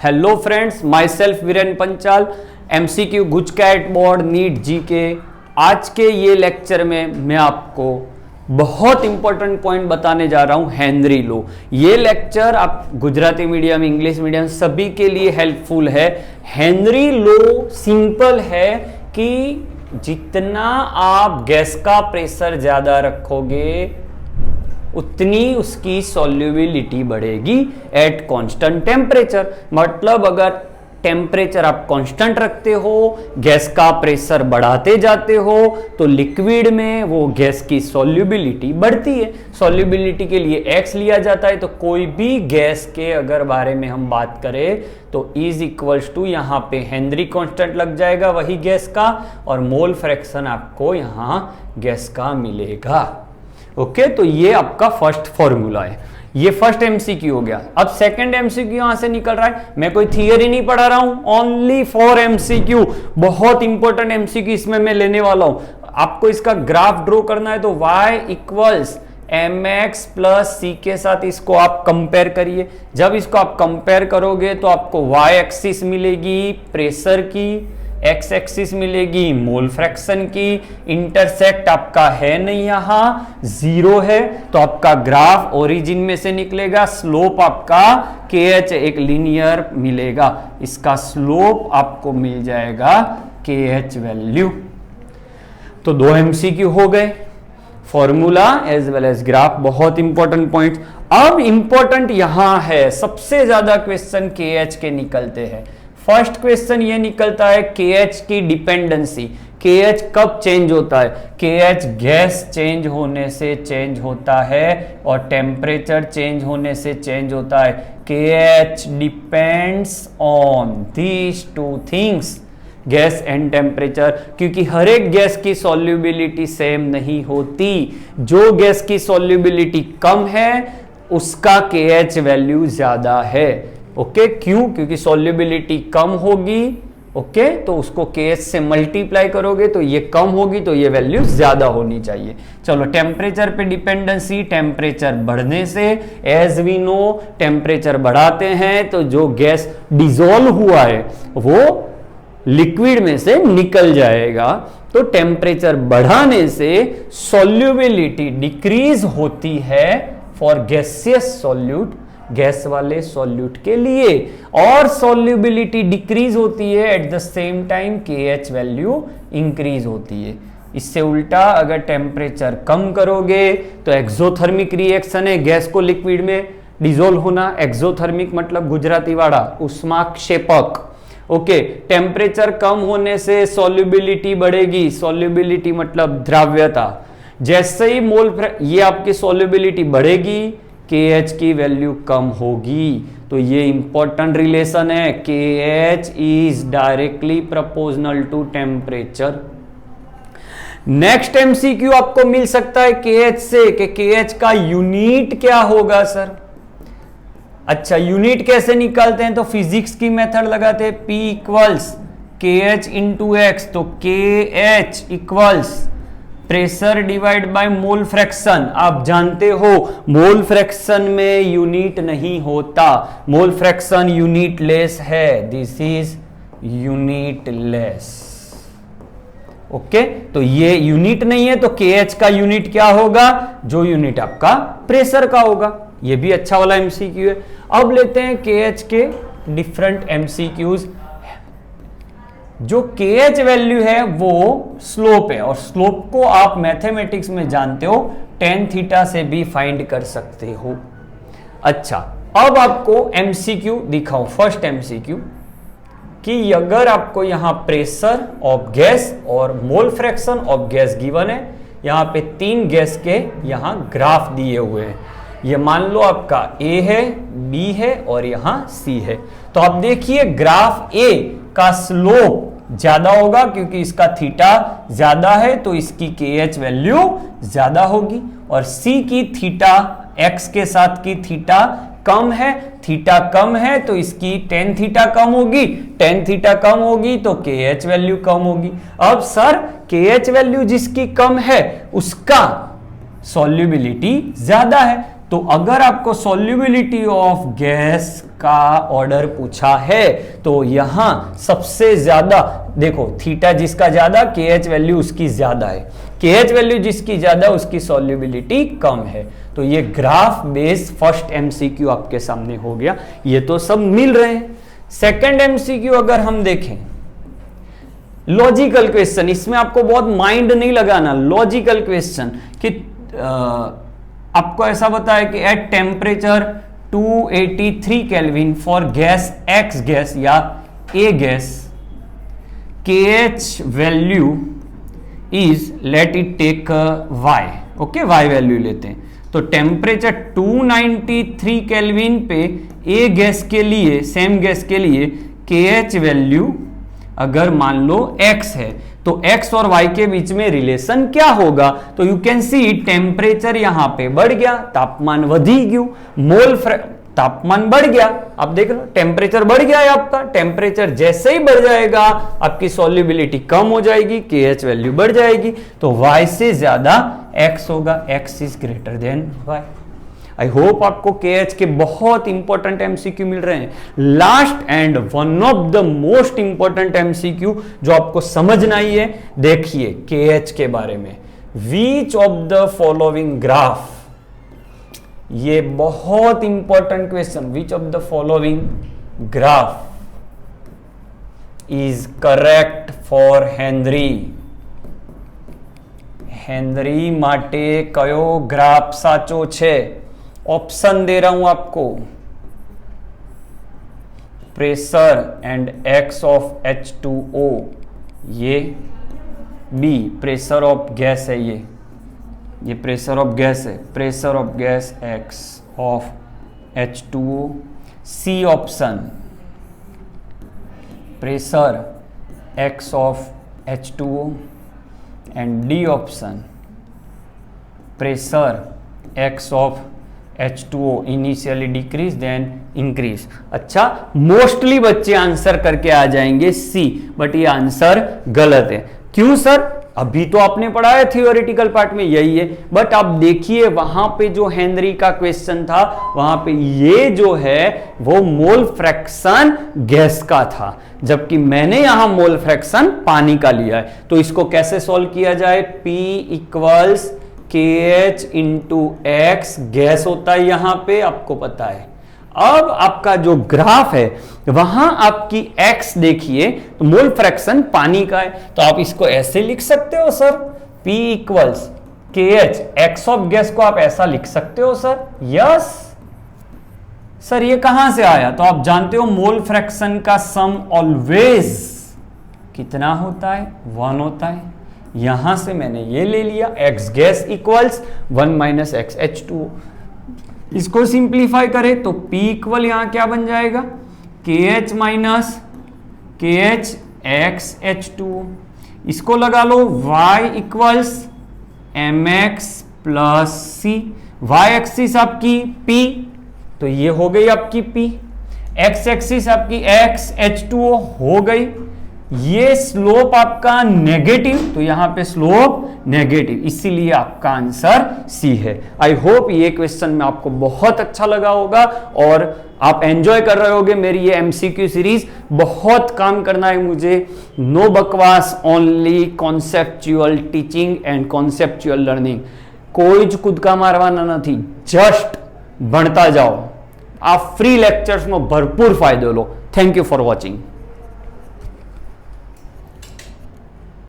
Hello friends, myself Viren Panchal, MCQ GUJCET board NEET JEE के आज के ये लेक्चर में मैं आपको बहुत इंपॉर्टेंट पॉइंट बताने जा रहा हूं, हेनरी लो। ये लेक्चर आप गुजराती मीडियम, इंग्लिश मीडियम सभी के लिए हेल्पफुल है। हेनरी लो सिंपल है कि जितना आप गैस का प्रेशर ज्यादा रखोगे उतनी उसकी सॉल्युबिलिटी बढ़ेगी एट कांस्टेंट टेम्परेचर। मतलब अगर टेम्परेचर आप कांस्टेंट रखते हो, गैस का प्रेशर बढ़ाते जाते हो, तो लिक्विड में वो गैस की सॉल्युबिलिटी बढ़ती है। सॉल्युबिलिटी के लिए x लिया जाता है, तो कोई भी गैस के अगर बारे में हम बात करें तो इज इक्वल्स टू यहाँ पे हेनरी कांस्टेंट लग जाएगा वही गैस का, और मोल फ्रैक्शन आपको यहाँ गैस का मिलेगा। ओके, तो ये आपका फर्स्ट फॉर्मूला है। ये फर्स्ट एमसीक्यू हो गया। अब सेकंड एमसीक्यू यहां से निकल रहा है। मैं कोई थियरी नहीं पढ़ा रहा हूं, ओनली फॉर एमसीक्यू। बहुत इंपॉर्टेंट एमसीक्यू इसमें मैं लेने वाला हूं। आपको इसका ग्राफ ड्रॉ करना है तो y equals mx plus c के साथ इसको आप कंपेयर करिए। जब इसको आप कंपेयर करोगे तो आपको y एक्सिस मिलेगी प्रेशर की, एक्स एक्सिस मिलेगी मोल फ्रैक्शन की, इंटरसेक्ट आपका है नहीं, यहां जीरो है, तो आपका ग्राफ ओरिजिन में से निकलेगा। स्लोप आपका KH एक लीनियर मिलेगा, इसका स्लोप आपको मिल जाएगा KH वैल्यू। तो दो एमसीक्यू हो गए, formula as well as graph. बहुत इंपॉर्टेंट पॉइंट। अब इंपॉर्टेंट यहां है, सबसे ज्यादा क्वेश्चन KH के निकलते हैं। फर्स्ट क्वेश्चन ये निकलता है KH की डिपेंडेंसी। KH कब चेंज होता है? KH गैस चेंज होने से चेंज होता है और टेम्परेचर चेंज होने से चेंज होता है। KH depends on these two things, gas and temperature, क्योंकि हर एक गैस की सॉल्युबिलिटी सेम नहीं होती। जो गैस की सॉल्युबिलिटी कम है उसका KH वैल्यू ज्यादा है। ओके, क्यों? क्योंकि सॉल्युबिलिटी कम होगी, ओके, तो उसको KH से मल्टीप्लाई करोगे तो ये कम होगी, तो ये वैल्यू ज्यादा होनी चाहिए। चलो, टेम्परेचर पे डिपेंडेंसी, टेम्परेचर बढ़ने से, एज वी नो टेम्परेचर बढ़ाते हैं तो जो गैस डिसॉल्व हुआ है वो लिक्विड में से निकल जाएगा। तो टेम्परेचर बढ़ाने से सॉल्युबिलिटी डिक्रीज होती है फॉर गैसियस सॉल्यूट, गैस वाले सॉल्यूट के लिए, और सॉल्युबिलिटी डिक्रीज होती है at the same time KH value increase होती है। इससे उल्टा अगर टेम्परेचर कम करोगे तो एक्सोथर्मिक रिएक्शन है, गैस को लिक्विड में डिसॉल्व होना। एक्सोथर्मिक मतलब गुजराती वाड़ा उष्माक्षेपक। ओके, टेम्परेचर कम होने से सॉल्युबिलिटी बढ़ेगी। सॉल्युबिलिटी मतलब द्राव्यता। जैसे ही ये आपकी सॉल्युबिलिटी बढ़ेगी KH की वैल्यू कम होगी। तो ये इंपॉर्टेंट रिलेशन है, KH is directly proportional to temperature. Next MCQ आपको मिल सकता है KH से कि KH का यूनिट क्या होगा सर। अच्छा, यूनिट कैसे निकालते हैं? तो फिजिक्स की मेथड लगाते हैं, P equals KH into x. तो KH equals pressure divide by mole fraction. आप जानते हो मोल फ्रैक्शन में यूनिट नहीं होता, मोल फ्रैक्शन यूनिट लेस है, this is unit less. Okay, तो ये यूनिट नहीं है, तो KH का यूनिट क्या होगा? जो यूनिट आपका प्रेशर का होगा। ये भी अच्छा वाला एमसीक्यू है। अब लेते हैं KH के डिफरेंट एमसीक्यूज। जो KH वैल्यू है वो स्लोप है, और स्लोप को आप मैथमेटिक्स में जानते हो, tan थीटा से भी फाइंड कर सकते हो। अच्छा, अब आपको एमसीक्यू दिखाऊं, फर्स्ट एमसीक्यू, कि अगर आपको यहां प्रेशर ऑफ गैस और mole fraction of gas given है, यहां पे तीन गैस के यहां ग्राफ दिए हुए हैं। ये मान लो आपका A है, B है और यहां C है। तो आप देखिए ग्राफ A का स्लोप ज्यादा होगा क्योंकि इसका थीटा ज्यादा है, तो इसकी KH वैल्यू ज्यादा होगी, और C की थीटा X के साथ की थीटा कम है, थीटा कम है तो इसकी tan थीटा कम होगी, tan थीटा कम होगी तो KH वैल्यू कम होगी। अब सर KH वैल्यू जिसकी कम है उसका सॉल्युबिलिटी ज्यादा है, तो अगर आपको सॉल्युबिलिटी ऑफ गैस का ऑर्डर पूछा है तो यहां सबसे ज्यादा देखो, थीटा जिसका ज्यादा, KH वैल्यू उसकी ज्यादा है, KH वैल्यू जिसकी ज्यादा उसकी सॉल्युबिलिटी कम है। तो ये ग्राफ बेस्ड फर्स्ट MCQ आपके सामने हो गया। ये तो सब मिल रहे हैं। सेकंड MCQ अगर हम देखें, लॉजिकल क्वेश्चन, इसमें आपको बहुत माइंड नहीं लगाना, लॉजिकल क्वेश्चन कि आपको ऐसा बताया कि at temperature 283 kelvin for gas X gas या A gas, KH value is, let it take Y, okay, Y value लेते हैं। तो टेम्परेचर 293 केल्विन पे A गैस के लिए, सेम गैस के लिए KH वैल्यू अगर मान लो X है, तो X और Y के बीच में रिलेशन क्या होगा? तो यू कैन सी टेम्परेचर यहां पे बढ़ गया, तापमान वधी गयु, मोल तापमान बढ़ गया। आप देख लो टेम्परेचर बढ़ गया है आपका, टेम्परेचर जैसे ही बढ़ जाएगा आपकी सॉल्युबिलिटी कम हो जाएगी, KH वैल्यू बढ़ जाएगी, तो Y से ज्यादा X होगा, X is greater than Y। I hope आपको KH के बहुत इंपॉर्टेंट MCQ मिल रहे हैं। Last and one of the most important MCQ जो आपको समझना ही है, देखिए KH के बारे में, which of the following graph, ये बहुत important question, which of the following graph is correct for Henry, Henry माटे कयो ग्राफ साचो छे? ऑप्शन दे रहा हूं आपको, pressure and X of H2O, ये B प्रेशर ऑफ गैस है, ये प्रेशर ऑफ गैस है, pressure of gas X of H2O, C option pressure X of H2O and D option pressure X of H2O initially decrease then increase. अच्छा, मोस्टली बच्चे answer करके आ जाएंगे C, but ये आंसर गलत है। क्यों सर? अभी तो आपने पढ़ा है थियोरेटिकल पार्ट में यही है, बट आप देखिए वहां पे जो हेनरी का क्वेश्चन था, वहां पे ये जो है वो मोल फ्रैक्शन गैस का था, जबकि मैंने यहां मोल फ्रैक्शन पानी का लिया है। तो इसको कैसे सॉल्व किया जाए? P equals KH into X gas होता है, यहां पे आपको पता है। अब आपका जो ग्राफ है वहां आपकी X देखिए, तो मोल फ्रैक्शन पानी का है, तो आप इसको ऐसे लिख सकते हो sir, P equals KH, X of gas को आप ऐसा लिख सकते हो सर? Yes sir. ये कहां से आया? तो आप जानते हो मोल फ्रैक्शन का सम ऑलवेज कितना होता है? 1 होता है। यहां से मैंने ये ले लिया, X gas equals 1 minus X H2O। इसको सिंप्लीफाई करें तो P इक्वल यहां क्या बन जाएगा? KH minus KH X H2O। इसको लगा लो Y equals MX plus C, Y axis आपकी P, तो ये हो गई आपकी P, X एक्सिस आपकी X H2O हो गई। ये स्लोप आपका नेगेटिव, तो यहां पे स्लोप नेगेटिव, इसीलिए आपका आंसर सी है। आई होप ये क्वेश्चन में आपको बहुत अच्छा लगा होगा और आप एंजॉय कर रहे होगे मेरी ये MCQ सीरीज। बहुत काम करना है मुझे, नो बकवास, only conceptual teaching and conceptual learning. कोई ज कूदका मारवाना नहीं, जस्ट बढ़ता जाओ। आप फ्री लेक्चर्स में भरपूर फायदो लो। Thank you for watching.